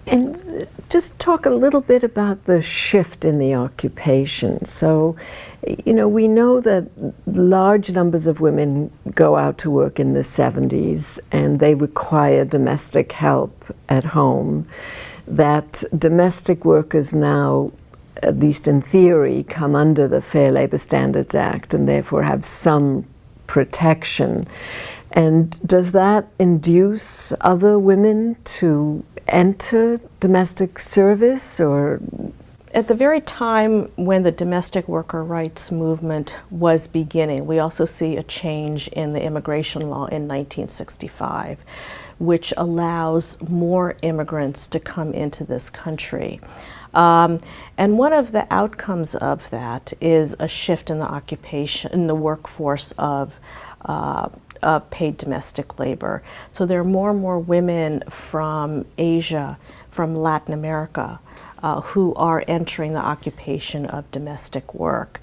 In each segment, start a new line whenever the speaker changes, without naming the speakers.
And just talk a little bit about the shift in the occupation. So, you know, we know that large numbers of women go out to work in the 70s and they require domestic help at home. That domestic workers now, at least in theory, come under the Fair Labor Standards Act and therefore have some protection. And does that induce other women to enter domestic service? Or
at the very time when the domestic worker rights movement was beginning, we also see a change in the immigration law in 1965, which allows more immigrants to come into this country. And one of the outcomes of that is a shift in the occupation, in the workforce of paid domestic labor. So there are more and more women from Asia, from Latin America, who are entering the occupation of domestic work.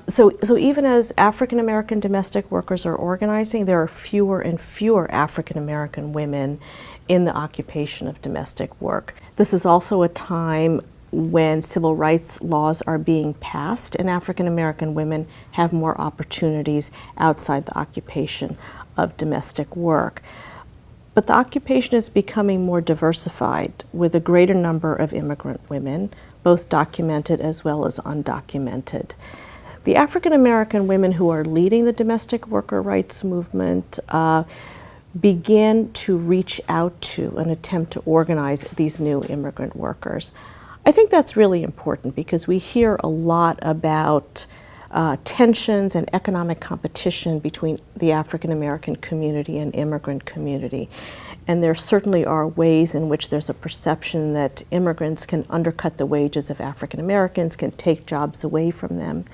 So even as African American domestic workers are organizing, there are fewer and fewer African American women in the occupation of domestic work. This is also a time when civil rights laws are being passed and African American women have more opportunities outside the occupation of domestic work. But the occupation is becoming more diversified with a greater number of immigrant women, both documented as well as undocumented. The African American women who are leading the domestic worker rights movement begin to reach out to and attempt to organize these new immigrant workers. I think that's really important because we hear a lot about tensions and economic competition between the African American community and immigrant community. And there certainly are ways in which there's a perception that immigrants can undercut the wages of African Americans, can take jobs away from them.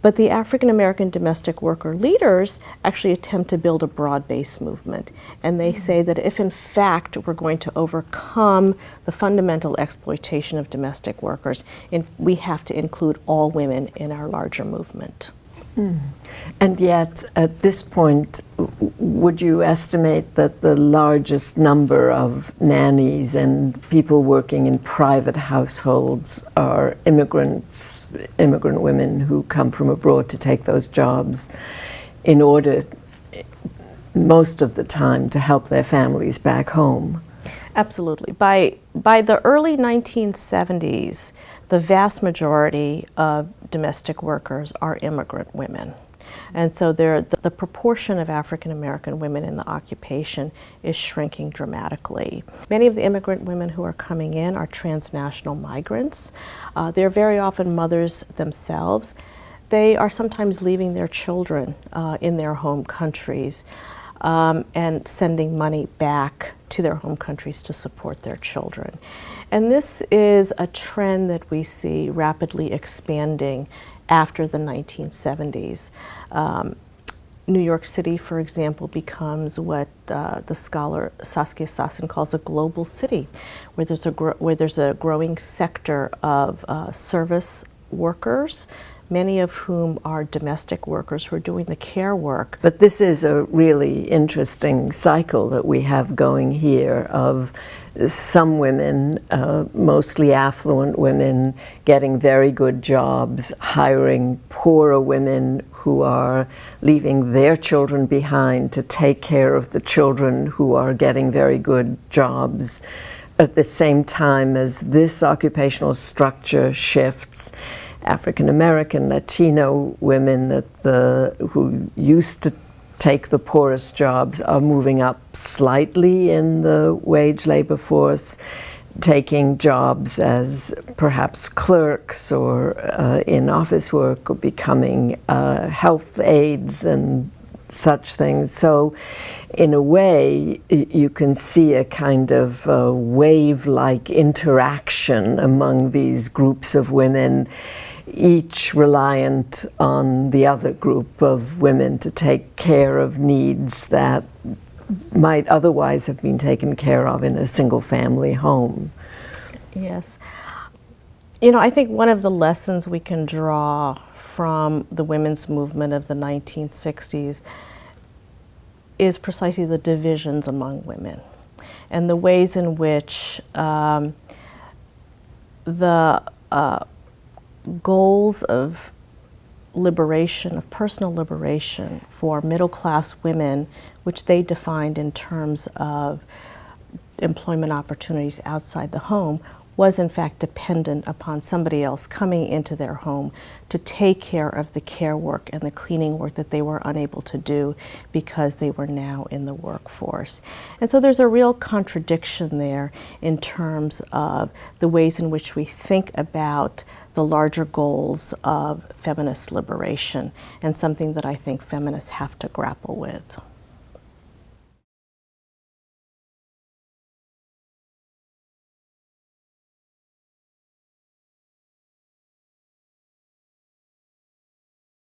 But the African American domestic worker leaders actually attempt to build a broad-based movement. And they say that if in fact we're going to overcome the fundamental exploitation of domestic workers, we have to include all women in our larger movement.
And yet, at this point, would you estimate that the largest number of nannies and people working in private households are immigrant women who come from abroad to take those jobs in order, most of the time, to help their families back home?
Absolutely. By the early 1970s, the vast majority of domestic workers are immigrant women. And so the proportion of African American women in the occupation is shrinking dramatically. Many of the immigrant women who are coming in are transnational migrants. They're very often mothers themselves. They are sometimes leaving their children in their home countries and sending money back to their home countries to support their children. And this is a trend that we see rapidly expanding after the 1970s. New York City, for example, becomes what the scholar Saskia Sassen calls a global city, where there's a growing sector of service workers, many of whom are domestic workers who are doing the care work.
But this is a really interesting cycle that we have going here of some women, mostly affluent women, getting very good jobs, hiring poorer women who are leaving their children behind to take care of the children who are getting very good jobs. At the same time as this occupational structure shifts, African American, Latino women who used to take the poorest jobs are moving up slightly in the wage labor force, taking jobs as perhaps clerks or in office work, or becoming health aides and such things. So in a way, you can see a kind of wave-like interaction among these groups of women, each reliant on the other group of women to take care of needs that might otherwise have been taken care of in a single-family home.
Yes. You know, I think one of the lessons we can draw from the women's movement of the 1960s is precisely the divisions among women. and the ways in which the goals of liberation, of personal liberation for middle-class women, which they defined in terms of employment opportunities outside the home, was in fact dependent upon somebody else coming into their home to take care of the care work and the cleaning work that they were unable to do because they were now in the workforce. And so there's a real contradiction there in terms of the ways in which we think about the larger goals of feminist liberation, and something that I think feminists have to grapple with.